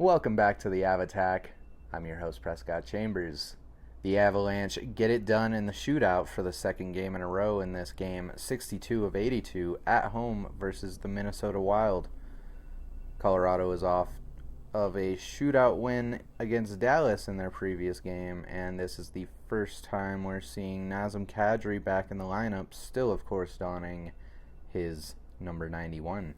Welcome back to the Avattack. I'm your host, Prescott Chambers. The Avalanche get it done in the shootout for the second game in a row in this game, 62 of 82 at home versus the Minnesota Wild. Colorado is off of a shootout win against Dallas in their previous game, and this is the first time we're seeing Nazem Kadri back in the lineup, still, of course, donning his number 91.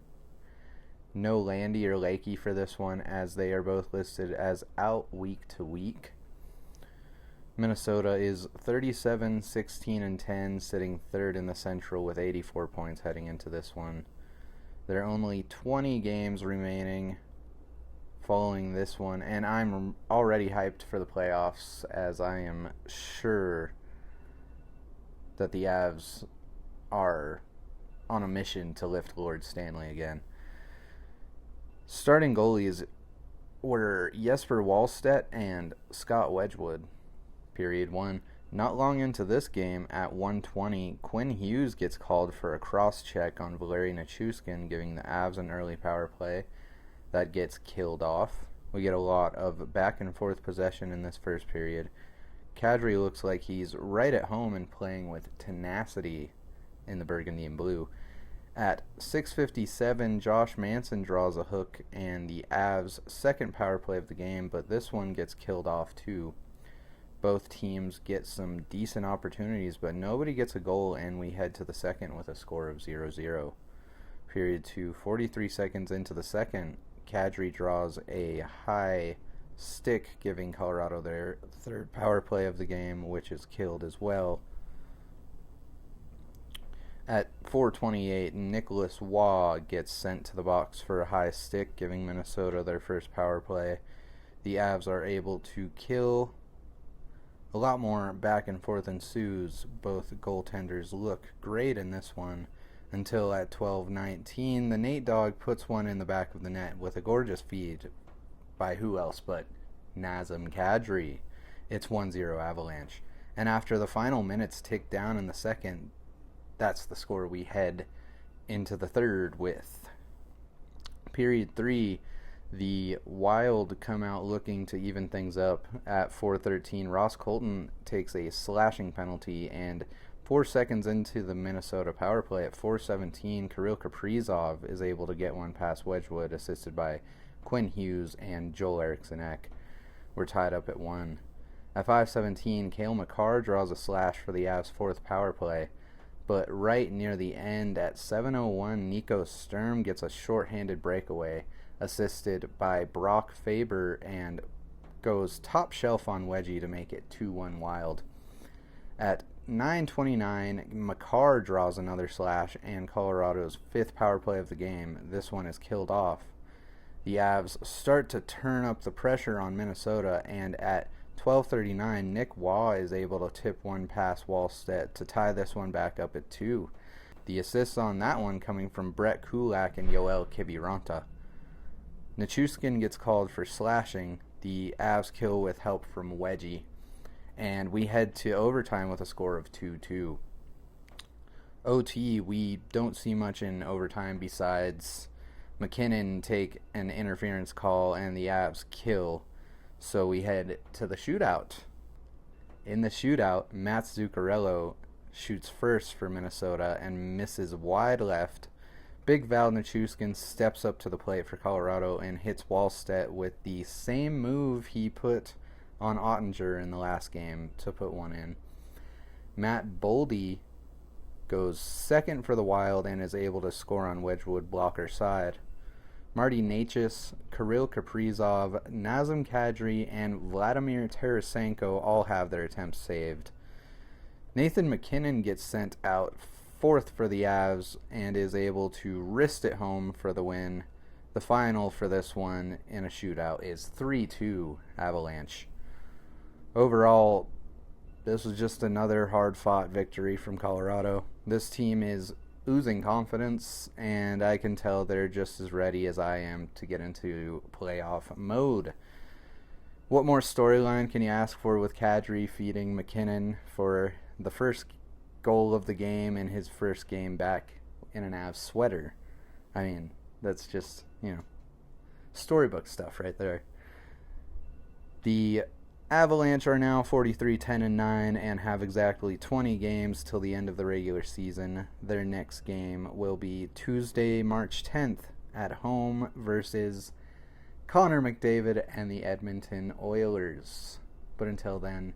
No Landy or Lakey for this one, as they are both listed as out week to week. Minnesota is 37, 16, and 10, sitting third in the Central with 84 points heading into this one. There are only 20 games remaining following this one, and I'm already hyped for the playoffs, as I am sure that the Avs are on a mission to lift Lord Stanley again. Starting goalies were Jesper Wallstedt and Scott Wedgwood. Period 1. Not long into this game, at 1:20, Quinn Hughes gets called for a cross-check on Valeri Nichushkin, giving the Avs an early power play. That gets killed off. We get a lot of back-and-forth possession in this first period. Kadri looks like he's right at home and playing with tenacity in the burgundy and blue. At 6:57, Josh Manson draws a hook and the Avs' second power play of the game, but this one gets killed off too. Both teams get some decent opportunities, but nobody gets a goal, and we head to the second with a score of 0-0. Period 2, 43 seconds into the second, Kadri draws a high stick, giving Colorado their third power play of the game, which is killed as well. At 4:28, Nicholas Waugh gets sent to the box for a high stick, giving Minnesota their first power play. The Avs are able to kill. A lot more back and forth ensues. Both goaltenders look great in this one until at 12:19, the Nate Dogg puts one in the back of the net with a gorgeous feed by who else but Nazem Kadri. It's 1-0 Avalanche. And after the final minutes tick down in the second, that's the score we head into the third with. Period 3, the Wild come out looking to even things up. At 4:13, Ross Colton takes a slashing penalty, and 4 seconds into the Minnesota power play at 4:17, Kirill Kaprizov is able to get one past Wedgwood, assisted by Quinn Hughes and Joel Eriksson-Ek. We're tied up at 1. At 5:17, Cale Makar draws a slash for the Avs' fourth power play. But right near the end, at 7:01, Nico Sturm gets a shorthanded breakaway, assisted by Brock Faber, and goes top shelf on Wedgie to make it 2-1 Wild. At 9:29, Makar draws another slash, and Colorado's fifth power play of the game. This one is killed off. The Avs start to turn up the pressure on Minnesota, and at 12:39, Nick Waugh is able to tip one past Wallstedt to tie this one back up at 2. The assists on that one coming from Brett Kulak and Yoel Kiviranta. Nichushkin gets called for slashing. The Avs kill with help from Wedgie, and we head to overtime with a score of 2-2. OT, we don't see much in overtime besides McKinnon take an interference call and the Avs kill. So we head to the shootout. In the shootout, Matt Zuccarello shoots first for Minnesota and misses wide left. Big Val Nichushkin steps up to the plate for Colorado and hits Wallstedt with the same move he put on Ottinger in the last game to put one in. Matt Boldy goes second for the Wild and is able to score on Wedgwood blocker side. Marty Necas, Kirill Kaprizov, Nazem Kadri, and Vladimir Tarasenko all have their attempts saved. Nathan McKinnon gets sent out fourth for the Avs and is able to wrist it home for the win. The final for this one in a shootout is 3-2 Avalanche. Overall, this was just another hard-fought victory from Colorado. This team is oozing confidence, and I can tell they're just as ready as I am to get into playoff mode. What more storyline can you ask for with Kadri feeding McKinnon for the first goal of the game and his first game back in an Avs sweater? I mean, that's just, storybook stuff right there. The Avalanche are now 43-10-9 and have exactly 20 games till the end of the regular season. Their next game will be Tuesday, March 10th at home versus Connor McDavid and the Edmonton Oilers. But until then,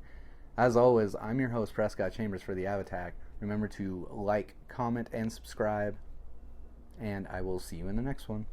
as always, I'm your host, Prescott Chambers for the Avattack. Remember to like, comment, and subscribe, and I will see you in the next one.